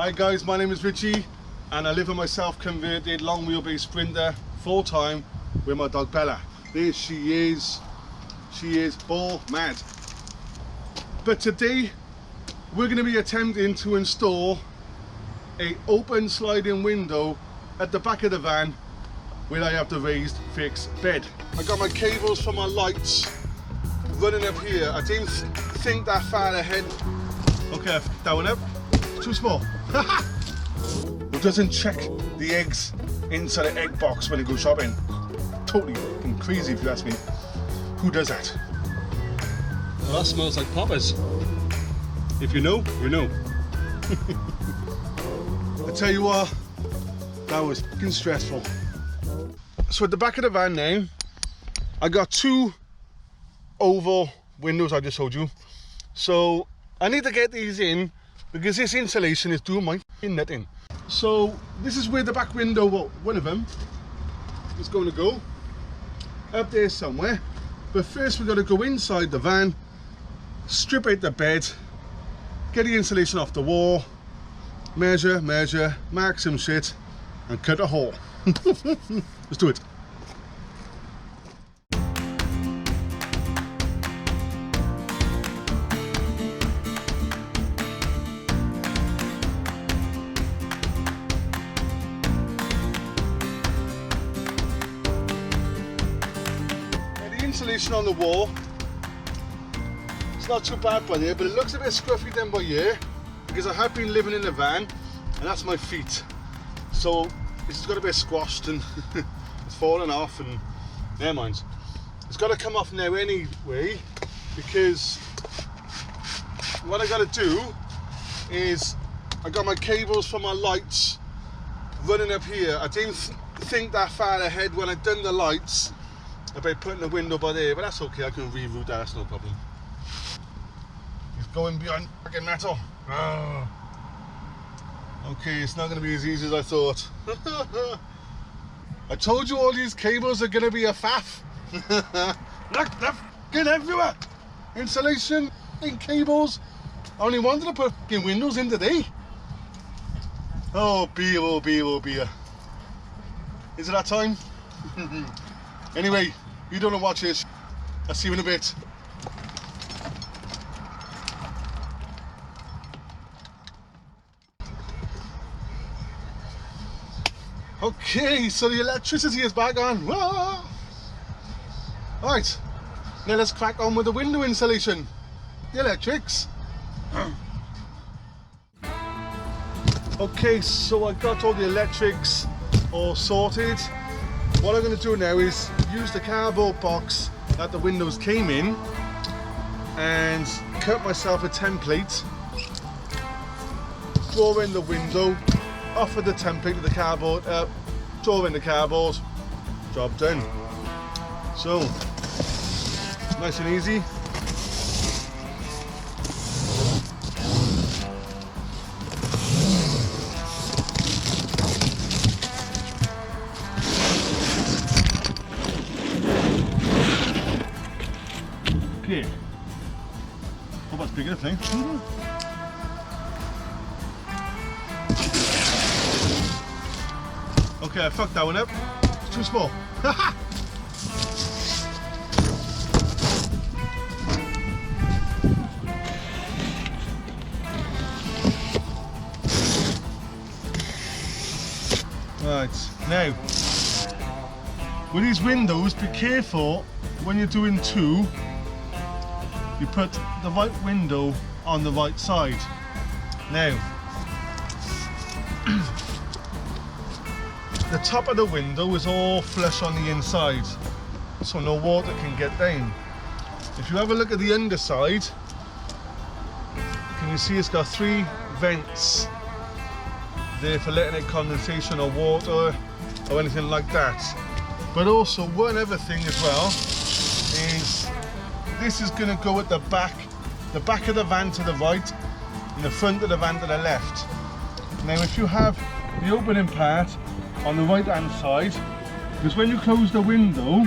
Hi guys, my name is Richie and I live in my self-converted long wheelbase Sprinter full time with my dog Bella. There she is. She is ball mad. But today we're going to be attempting to install a open sliding window at the back of the van where I have the raised fixed bed. I got my cables for my lights running up here. I didn't think that far ahead. Okay, that one up. Too small. Who doesn't check the eggs inside the egg box when they go shopping? Totally fucking crazy if you ask me. Who does that? Well, that smells like poppers. If you know, you know. I tell you what, that was fucking stressful. So at the back of the van now, I got two oval windows I just showed you. So I need to get these in because this insulation is doing my fucking nutting. So this is where the back window, well, one of them is going to go. Up there somewhere. But first we've got to go inside the van, strip out the bed, get the insulation off the wall, measure, mark some shit, and cut a hole. Let's do it. Insulation on the wall, it's not too bad by there, but it looks a bit scruffy then by here because I have been living in the van and that's my feet, so this has got a bit squashed and it's falling off, and never mind, it's got to come off now anyway, because what I got to do is I got my cables for my lights running up here. I didn't think that far ahead when I done the lights about putting the window by there, but that's okay, I can reroute that, that's no problem. He's going behind fucking metal. Oh. Okay, it's not going to be as easy as I thought. I told you all these cables are going to be a faff. Look, they're fucking everywhere. Insulation and cables. I only wanted to put fucking windows in today. Oh beer, oh beer, oh beer. Is it that time? Anyway, you don't want to watch this. I'll see you in a bit. Okay, so the electricity is back on. Whoa! Right, now let's crack on with the window insulation. The electrics. Okay, so I got all the electrics all sorted. What I'm going to do now is use the cardboard box that the windows came in and cut myself a template, draw in the window, offer the template to the cardboard, draw in the cardboard, job done. So, nice and easy. Okay. Oh, that's big enough now. Okay, I fucked that one up. It's too small. Right, now, with these windows, be careful when you're doing two. You put the right window on the right side. Now, the top of the window is all flush on the inside, so no water can get down. If you have a look at the underside, can you see it's got three vents there for letting out condensation or water or anything like that. But also one other thing as well is this is going to go at the back of the van to the right and the front of the van to the left. Now if you have the opening part on the right hand side, because when you close the window,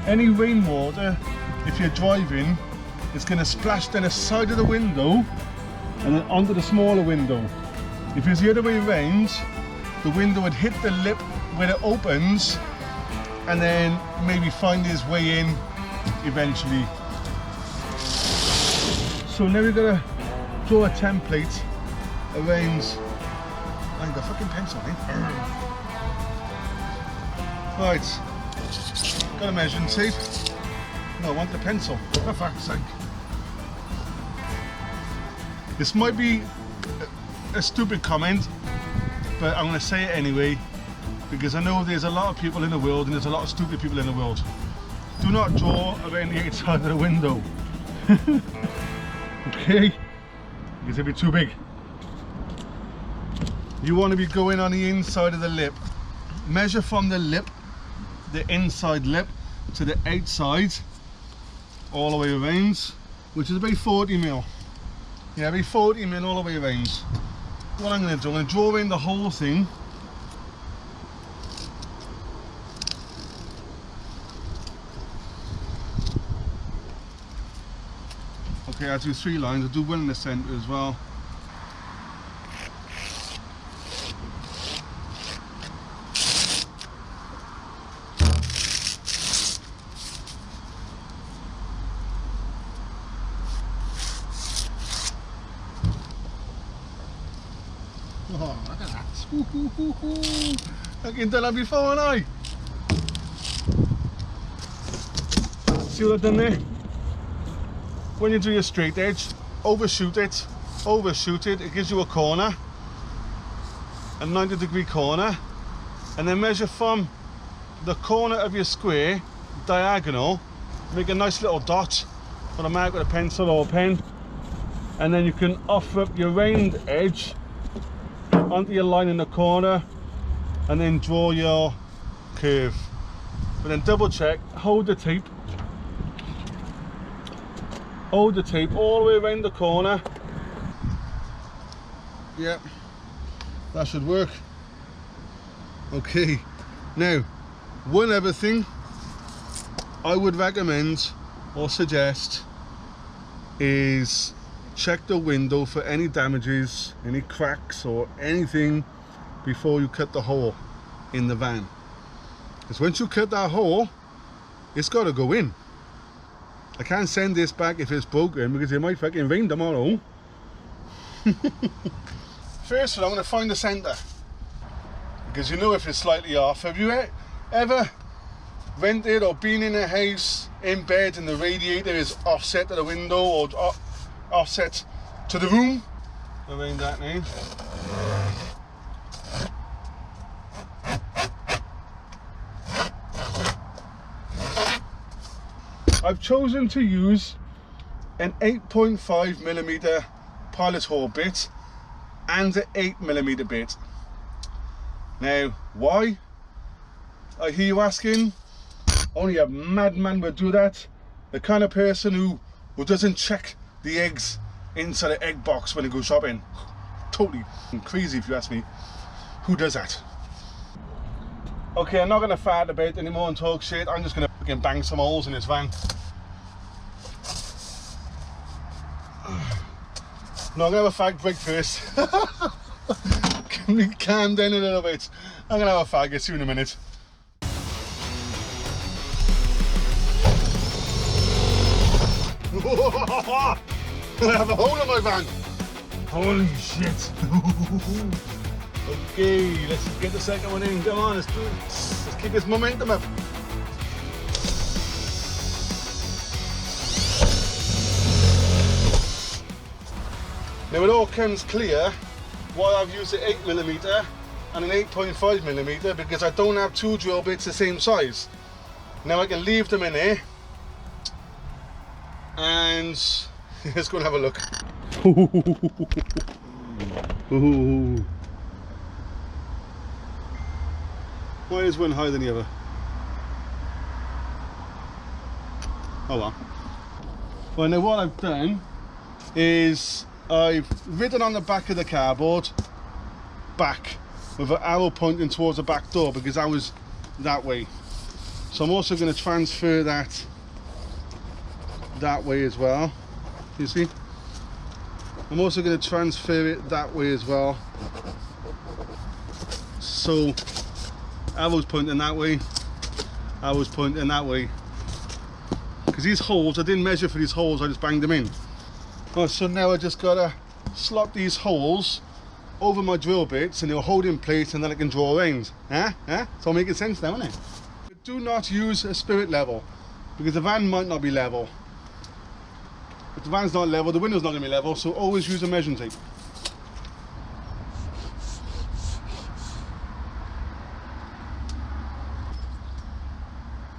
any rainwater, if you're driving, it's going to splash down the side of the window and then onto the smaller window. If it's the other way around, the window would hit the lip when it opens and then maybe find his way in eventually. So now we've got to draw a template around. I ain't got a fucking pencil, eh? Right, got a measuring tape. No, I want the pencil, for fuck's sake. This might be a stupid comment, but I'm going to say it anyway, because I know there's a lot of people in the world and there's a lot of stupid people in the world. Do not draw around the outside of the window. Okay? Because it'll be too big. You want to be going on the inside of the lip. Measure from the lip, the inside lip, to the outside, all the way around, which is about 40 mil. Yeah, about 40 mil all the way around. What I'm going to do, I'm going to draw in the whole thing. Okay, I'll do 3 lines, I'll do 1 in the centre as well. Oh, look at that. I can done that before, haven't I? See what I've done there? When you do your straight edge, overshoot it, it gives you a corner, a 90-degree corner, and then measure from the corner of your square, diagonal, make a nice little dot, put a mark with a pencil or a pen, and then you can offer up your round edge onto your line in the corner, and then draw your curve. But then double check, hold the tape all the way around the corner. Yep, that should work. Okay, now one other thing I would recommend or suggest is check the window for any damages, any cracks or anything before you cut the hole in the van, because once you cut that hole, it's got to go in. I can't send this back if it's broken, because it might fucking rain tomorrow. First of all, I'm going to find the centre, because you know if it's slightly off. Have you ever rented or been in a house in bed and the radiator is offset to the window or offset to the room? Around that now. I've chosen to use an 8.5mm pilot hole bit and an 8mm bit. Now, why? I hear you asking. Only a madman would do that. The kind of person who doesn't check the eggs inside the egg box when they go shopping. Totally crazy if you ask me. Who does that? Okay, I'm not going to fart about anymore and talk shit. I'm just going to fucking bang some holes in this van. No, I'm going to have a fag break first. Can we calm down a little bit? I'm going to have a fag, I'll see you in a minute. I have a hole in my van. Holy shit. Okay, let's get the second one in. Come on, let's do it. Let's keep this momentum up. Now it all comes clear why I've used an 8mm and an 8.5mm, because I don't have 2 drill bits the same size. Now I can leave them in here and let's go and have a look. Why is one higher than the other? Oh well. Well, now what I've done is I've written on the back of the cardboard back with an arrow pointing towards the back door, because I was that way. So I'm also going to transfer that way as well. You see? I'm also going to transfer it that way as well. so arrows pointing that way, arrows pointing that way. Because these holes, I didn't measure for these holes, I just banged them in. Right, so now I just gotta slot these holes over my drill bits and they'll hold in place, and then I can draw around. It's all making sense now, isn't it? Do not use a spirit level, because the van might not be level. If the van's not level, the window's not going to be level, so always use a measuring tape.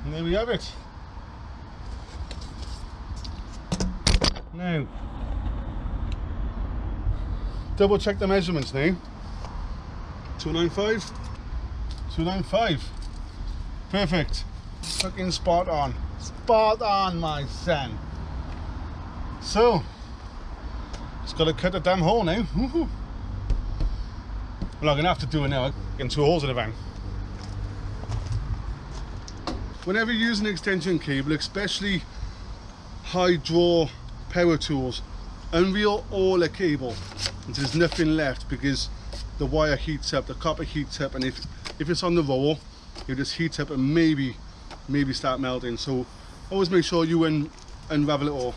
And there we have it. Now, double check the measurements now. 295, 295. Perfect. Fucking spot on. Spot on, my son. So, just got to cut the damn hole now. Woohoo. Well, I'm going to have to do it now. I'm getting 2 holes in the van. Whenever you use an extension cable, especially high draw power tools, unreel all the cable until there's nothing left, because the wire heats up, the copper heats up, and if it's on the roll, it'll just heat up and maybe start melting. So always make sure you unravel it all.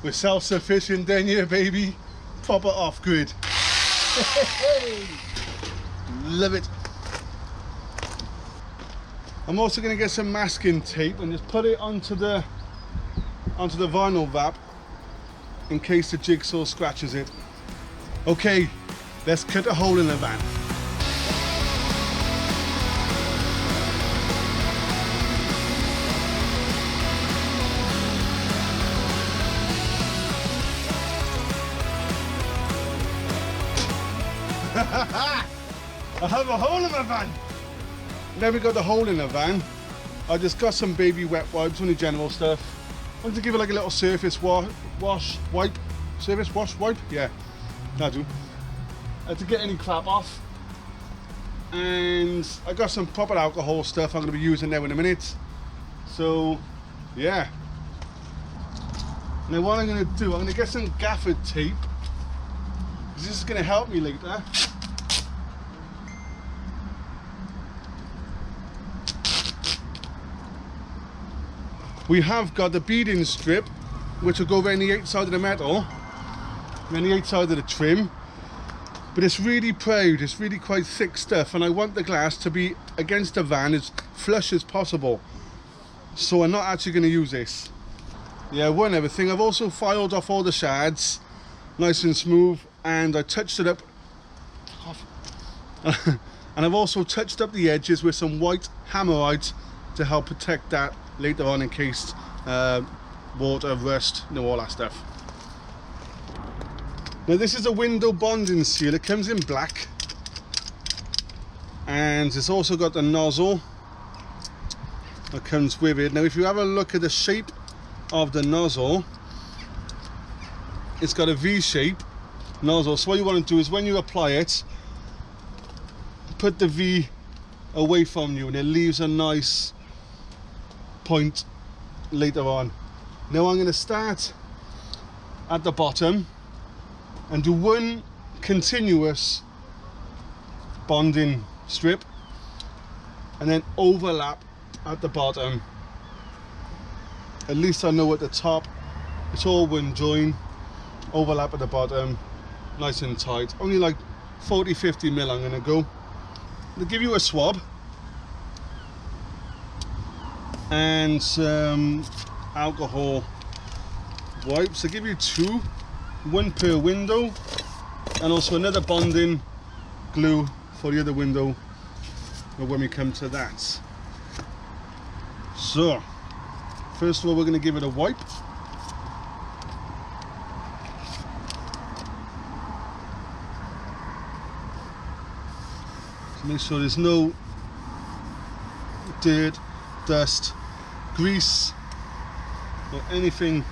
We're self-sufficient then, yeah, baby. Proper off-grid. Love it. I'm also going to get some masking tape and just put it onto the vinyl wrap in case the jigsaw scratches it. Okay, let's cut a hole in the van. I have a hole in my van. Now we got the hole in the van. I just got some baby wet wipes, only general stuff. I want to give it like a little surface wipe. Surface wash wipe? Yeah, that'll do. To get any crap off. And I got some proper alcohol stuff I'm going to be using now in a minute. So, yeah. Now what I'm going to do, I'm going to get some gaffer tape. This is going to help me later. We have got the beading strip, which will go around the outside of the metal, around the outside of the trim. But it's really proud, it's really quite thick stuff, and I want the glass to be against the van as flush as possible. So I'm not actually going to use this. Yeah, one other thing, I've also filed off all the shards, nice and smooth, and I touched it up. And I've also touched up the edges with some white hammerite to help protect that later on in case water, rust, you know, all that stuff. Now this is a window bonding seal. It comes in black, and it's also got the nozzle that comes with it. Now if you have a look at the shape of the nozzle, it's got a V-shape nozzle. So what you want to do is when you apply it, put the V away from you, and it leaves a nice point later on. Now I'm going to start at the bottom and do one continuous bonding strip, and then overlap at the bottom. At least I know at the top it's all one join. Overlap at the bottom, nice and tight. Only like 40-50 mil I'm going to go. They'll give you a swab and some alcohol wipes. They give you 2, 1 per window, and also another bonding glue for the other window when we come to that. So first of all, we're going to give it a wipe. So make sure there's no dirt, dust, grease or anything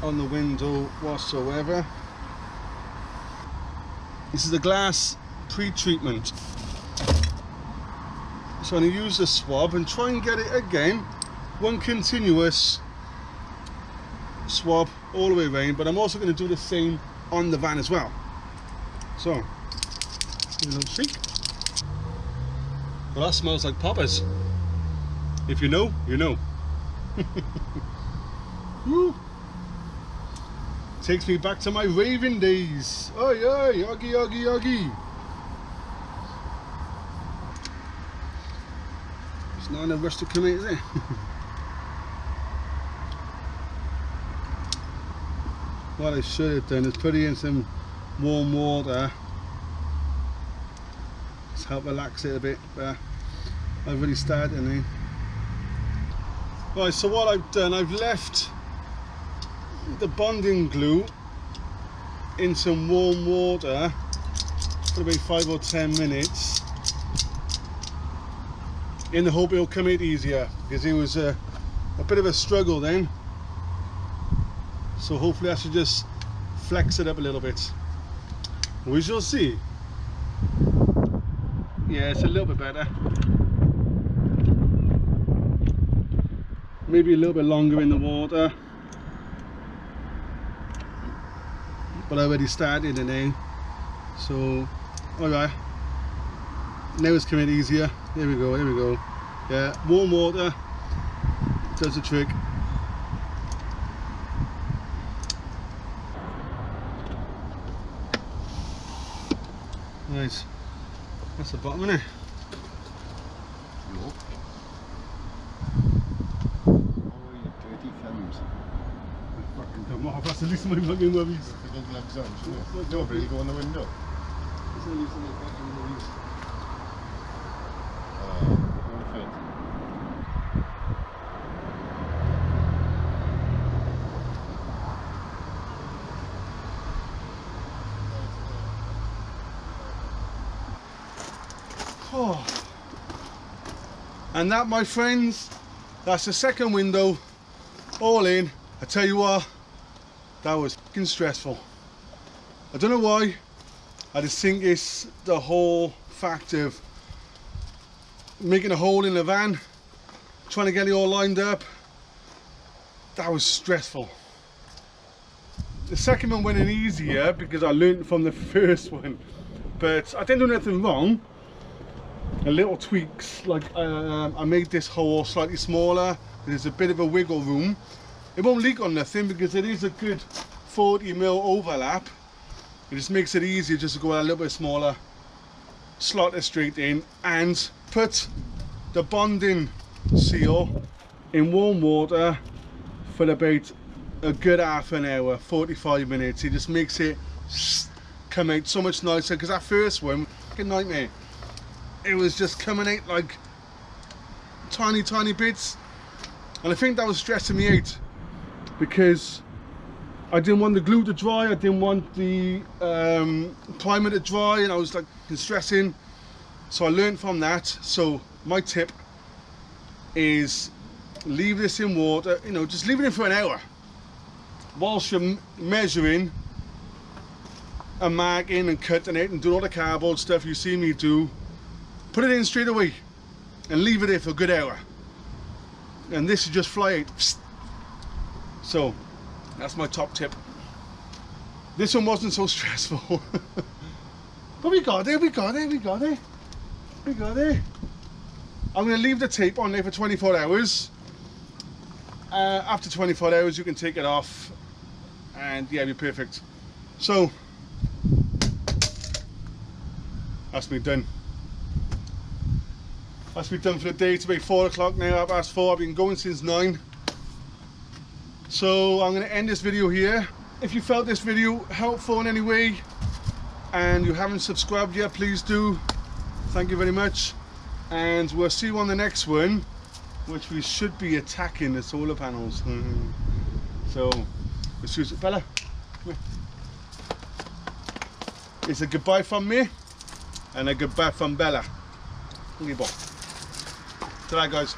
on the window whatsoever. This is the glass pre-treatment. So I'm going to use the swab and try and get it again, one continuous swab all the way around, but I'm also going to do the same on the van as well. So, give it a little shake. Well, that smells like poppers. If you know, you know. Woo. Takes me back to my raving days. Oh yeah, yoggy, yoggy, yoggy. It's not in a rush to come in, is it? What I should have done is put it in some warm water. Just help relax it a bit, but I've already started now. Right, so what I've done, I've left the bonding glue in some warm water for about 5 or 10 minutes in the hope it'll come out easier, because it was a bit of a struggle then. So hopefully I should just flex it up a little bit. We shall see. Yeah, it's a little bit better. Maybe a little bit longer in the water. But I already started it now. So, alright. Now it's coming easier. There we go, there we go. Yeah, warm water does the trick. Nice. That's the bottom, isn't it? No. Oh, you dirty thumbs. Fucking come off, that's the least of my fucking worries. Put the gloves on, shouldn't you? No, but you go on the window. It's the least of my fucking worries. Won't fit. Oh. And that, my friends, that's the second window all in. I tell you what, that was fucking stressful. I don't know why. I just think it's the whole fact of making a hole in the van, trying to get it all lined up. That was stressful. The second one went in easier because I learned from the first one, but I didn't do nothing wrong. A little tweaks, like I made this hole slightly smaller. There's a bit of a wiggle room. It won't leak on nothing because it is a good 40mm overlap. It just makes it easier just to go a little bit smaller, slot it straight in, and put the bonding seal in warm water for about a good half an hour, 45 minutes. It just makes it come out so much nicer, because that first one, fucking nightmare. It was just coming out like tiny bits, and I think that was stressing me out because I didn't want the glue to dry, I didn't want the primer to dry, and I was like stressing. So I learned from that. So my tip is leave this in water, you know, just leave it in for an hour whilst you're measuring and marking and cutting it and doing all the cardboard stuff you see me do. Put it in straight away and leave it there for a good hour, and this should just fly out. So that's my top tip. This one wasn't so stressful. But we got it. I'm going to leave the tape on there for 24 hours. After 24 hours you can take it off and yeah, be perfect. So that's me done. That's me done for the day. It's about 4 o'clock now, 4:30. I've been going since 9. So I'm going to end this video here. If you felt this video helpful in any way and you haven't subscribed yet, please do. Thank you very much. And we'll see you on the next one, which we should be attacking the solar panels. So, Bella, come here. It's a goodbye from me and a goodbye from Bella. Okay, bye. Ta-ra, guys.